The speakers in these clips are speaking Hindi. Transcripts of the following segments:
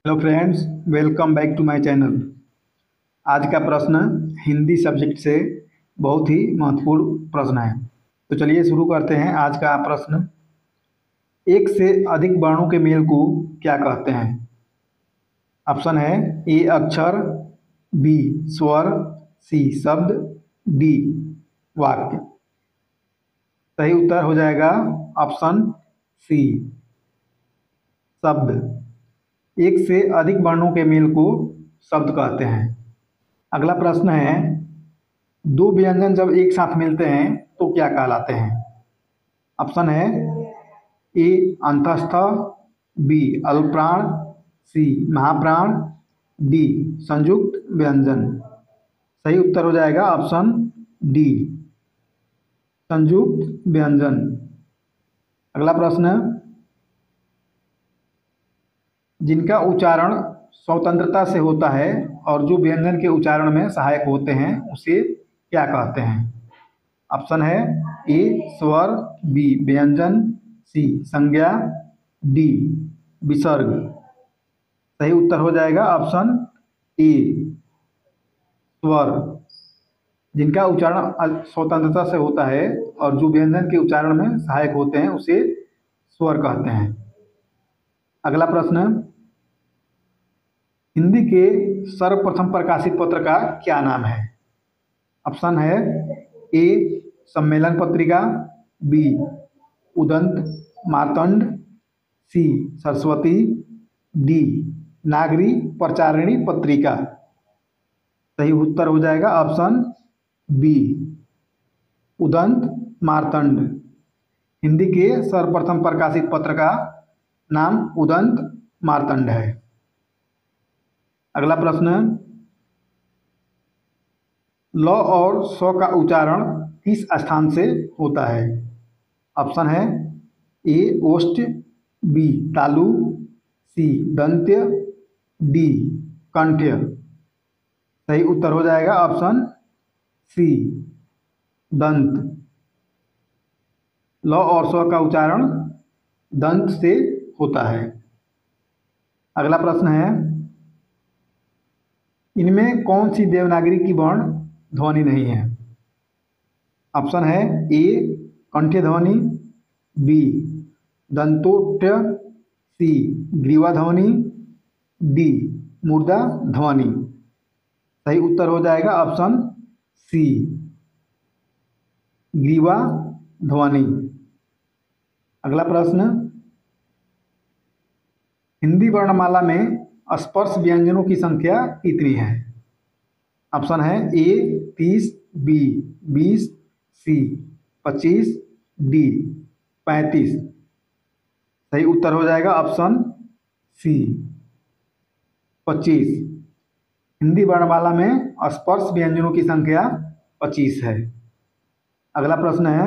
Hello friends, welcome back to my channel. आज का प्रश्न हिंदी सब्जेक्ट से बहुत ही महत्वपूर्ण प्रश्न है। तो चलिए शुरू करते हैं आज का प्रश्न। एक से अधिक वर्णों के मेल को क्या कहते हैं? ऑप्शन है ए अक्षर, बी स्वर, सी शब्द, डी वाक्य। सही उत्तर हो जाएगा ऑप्शन सी शब्द। एक से अधिक वर्णों के मेल को शब्द कहते हैं। अगला प्रश्न है, दो व्यंजन जब एक साथ मिलते हैं तो क्या कहलाते हैं? ऑप्शन है ए अंतस्थ, बी अल्पप्राण, सी महाप्राण, डी संयुक्त व्यंजन। सही उत्तर हो जाएगा ऑप्शन डी संयुक्त व्यंजन। अगला प्रश्न, जिनका उच्चारण स्वतंत्रता से होता है और जो व्यंजन के उच्चारण में सहायक होते हैं उसे क्या कहते हैं? ऑप्शन है ए स्वर, बी व्यंजन, सी संज्ञा, डी विसर्ग। सही उत्तर हो जाएगा ऑप्शन ए स्वर। जिनका उच्चारण स्वतंत्रता से होता है और जो व्यंजन के उच्चारण में सहायक होते हैं उसे स्वर कहते हैं। अगला प्रश्न, हिंदी के सर्वप्रथम प्रकाशित पत्र का क्या नाम है? ऑप्शन है ए सम्मेलन पत्रिका, बी उदंत मार्तंड, सी सरस्वती, डी नागरी प्रचारिणी पत्रिका। सही उत्तर हो जाएगा ऑप्शन बी उदंत मार्तंड। हिंदी के सर्वप्रथम प्रकाशित पत्र का नाम उदंत मार्तंड है। अगला प्रश्न, ल और स का उच्चारण किस स्थान से होता है? ऑप्शन है ए ओष्ठ, बी तालु, सी दंत्य, डी कंठ्य। सही उत्तर हो जाएगा ऑप्शन सी दंत। ल और स का उच्चारण दंत से होता है। अगला प्रश्न है, इनमें कौन सी देवनागरी की वर्ण ध्वनि नहीं है? ऑप्शन है ए कंठ्य ध्वनि, बी दंतोट्य, सी ग्रीवा ध्वनि, डी मूर्धा ध्वनि। सही उत्तर हो जाएगा ऑप्शन सी ग्रीवा ध्वनि। अगला प्रश्न, हिंदी वर्णमाला में स्पर्श व्यंजनों की संख्या कितनी है? ऑप्शन है ए 30, बी 20, सी 25, डी 35। सही उत्तर हो जाएगा ऑप्शन सी 25। हिंदी वर्णमाला में स्पर्श व्यंजनों की संख्या 25 है। अगला प्रश्न है,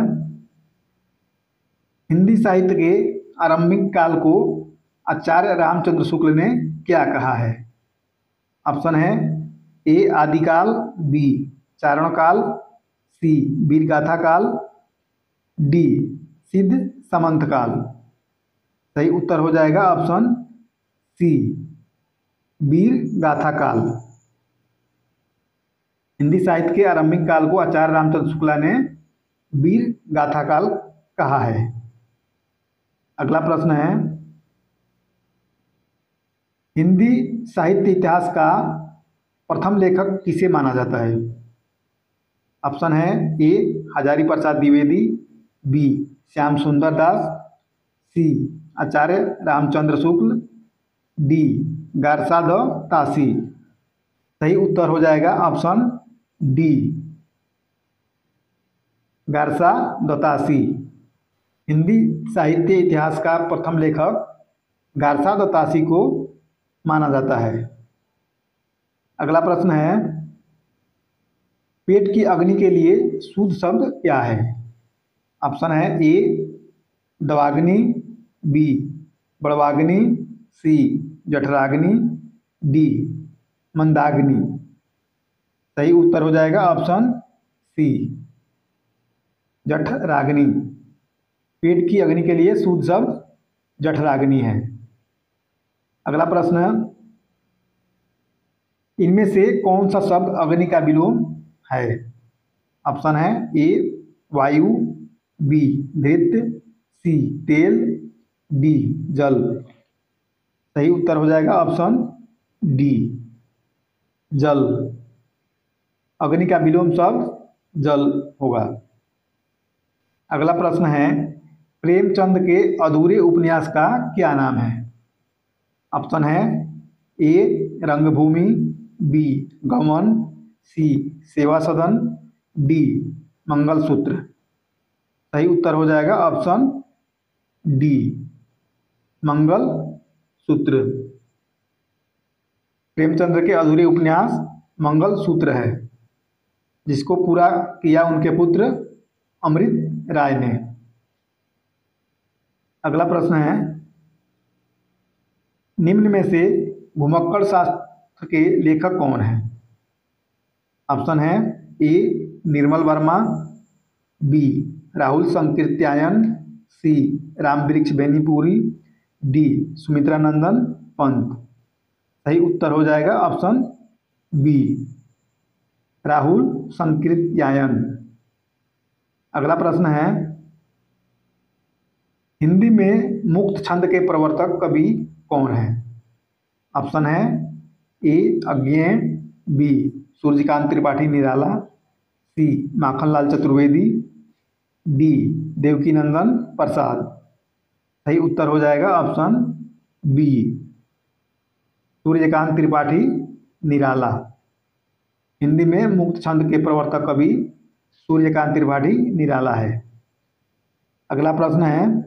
हिंदी साहित्य के आरंभिक काल को आचार्य रामचंद्र शुक्ल ने क्या कहा है? ऑप्शन है ए आदिकाल, बी चारण काल, सी वीरगाथा काल, डी सिद्ध समंत काल। सही उत्तर हो जाएगा ऑप्शन सी वीरगाथा काल। हिंदी साहित्य के आरंभिक काल को आचार्य रामचंद्र शुक्ला ने वीरगाथा काल कहा है। अगला प्रश्न है, हिंदी साहित्य इतिहास का प्रथम लेखक किसे माना जाता है? ऑप्शन है ए हजारी प्रसाद द्विवेदी, बी श्याम सुंदर दास, सी आचार्य रामचंद्र शुक्ल, डी गारसा द तासी। सही उत्तर हो जाएगा ऑप्शन डी गारसा द तासी। हिंदी साहित्य इतिहास का प्रथम लेखक गारसा द तासी को माना जाता है। अगला प्रश्न है, पेट की अग्नि के लिए शुद्ध शब्द क्या है? ऑप्शन है ए दवाग्नि, बी बड़वाग्नि, सी जठराग्नि, डी मंदाग्नि। सही उत्तर हो जाएगा ऑप्शन सी जठराग्नि। पेट की अग्नि के लिए शुद्ध शब्द जठराग्नि है। अगला प्रश्न, इनमें से कौन सा शब्द अग्नि का विलोम है? ऑप्शन है ए वायु, बी धृत, सी तेल, डी जल। सही उत्तर हो जाएगा ऑप्शन डी जल। अग्नि का विलोम शब्द जल होगा। अगला प्रश्न है प्रेमचंद के अधूरे उपन्यास का क्या नाम है? ऑप्शन है ए रंगभूमि, बी गमन, सी सेवा सदन, डी मंगलसूत्र। सही उत्तर हो जाएगा ऑप्शन डी मंगलसूत्र। प्रेमचंद्र के अधूरे उपन्यास मंगलसूत्र है, जिसको पूरा किया उनके पुत्र अमृत राय ने। अगला प्रश्न है निम्न में से घुमक्कड़ शास्त्र के लेखक कौन है? ऑप्शन है ए निर्मल वर्मा, बी राहुल संकीर्त्यायन, सी रामवृक्ष बेनीपुरी, डी सुमित्रा नंदन पंत। सही उत्तर हो जाएगा ऑप्शन बी राहुल संकीर्त्यायन। अगला प्रश्न है हिंदी में मुक्त छंद के प्रवर्तक कवि कौन है? ऑप्शन है ए अज्ञेय, बी सूर्यकांत त्रिपाठी निराला, सी माखनलाल चतुर्वेदी, डी देवकीनंदन प्रसाद। सही उत्तर हो जाएगा ऑप्शन बी सूर्यकांत त्रिपाठी निराला। हिंदी में मुक्त छंद के प्रवर्तक कवि सूर्यकांत त्रिपाठी निराला है। अगला प्रश्न है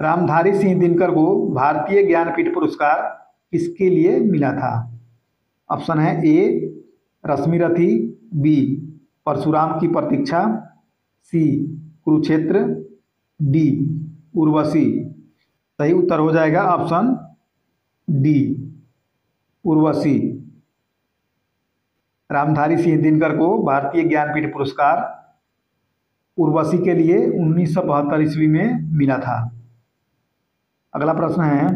रामधारी सिंह दिनकर को भारतीय ज्ञानपीठ पुरस्कार किसके लिए मिला था? ऑप्शन है ए रश्मिरथी, बी परशुराम की प्रतीक्षा, सी कुरुक्षेत्र, डी उर्वशी। सही उत्तर हो जाएगा ऑप्शन डी उर्वशी। रामधारी सिंह दिनकर को भारतीय ज्ञानपीठ पुरस्कार उर्वशी के लिए 1972 ईस्वी में मिला था। अगला प्रश्न है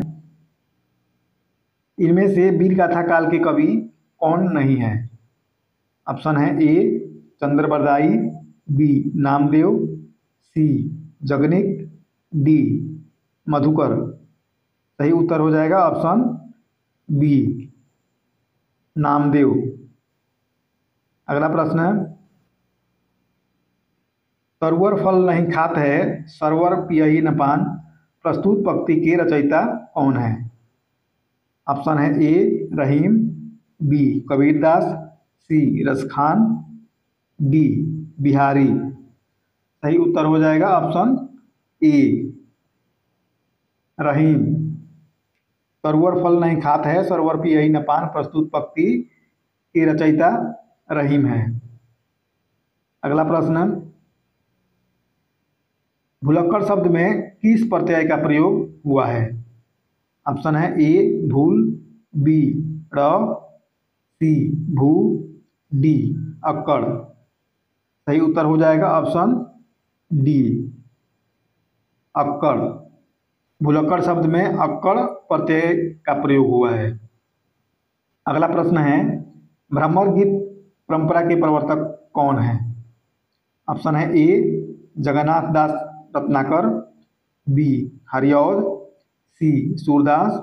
इनमें से वीर गाथा काल के कवि कौन नहीं है? ऑप्शन है ए चंद्रबरदाई, बी नामदेव, सी जगनिक, डी मधुकर। सही उत्तर हो जाएगा ऑप्शन बी नामदेव। अगला प्रश्न है सरवर फल नहीं खात है सरवर पियहि न पान प्रस्तुत पंक्ति के रचयिता कौन है? ऑप्शन है ए रहीम, बी कबीरदास, सी रसखान, डी बिहारी। सही उत्तर हो जाएगा ऑप्शन ए रहीम। सरवर फल नहीं खात है सरवर पियहि न पान प्रस्तुत पंक्ति के रचयिता रहीम है। अगला प्रश्न भुलक्कड़ शब्द में किस प्रत्यय का प्रयोग हुआ है? ऑप्शन है ए भूल, बी ड़, सी भू, डी अक्कड़। सही उत्तर हो जाएगा ऑप्शन डी अक्कड़। भुलक्कड़ शब्द में अक्कड़ प्रत्यय का प्रयोग हुआ है। अगला प्रश्न है भ्रमर गीत परंपरा के प्रवर्तक कौन है? ऑप्शन है ए जगन्नाथ दास रत्नाकर, बी हरिऔध, सी सूरदास,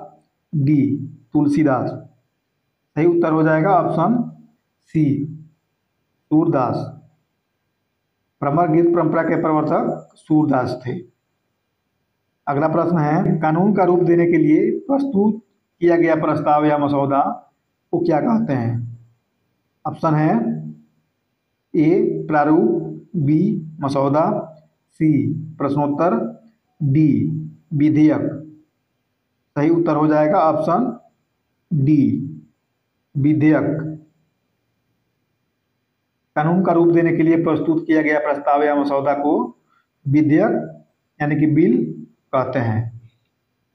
डी तुलसीदास। सही उत्तर हो जाएगा ऑप्शन सी सूरदास। भ्रमर गीत परंपरा के प्रवर्तक सूरदास थे। अगला प्रश्न है कानून का रूप देने के लिए प्रस्तुत किया गया प्रस्ताव या मसौदा को क्या कहते हैं? ऑप्शन है ए प्रारूप, बी मसौदा, सी प्रश्नोत्तर, डी विधेयक। सही उत्तर हो जाएगा ऑप्शन डी विधेयक। कानून का रूप देने के लिए प्रस्तुत किया गया प्रस्ताव या मसौदा को विधेयक यानी कि बिल कहते हैं।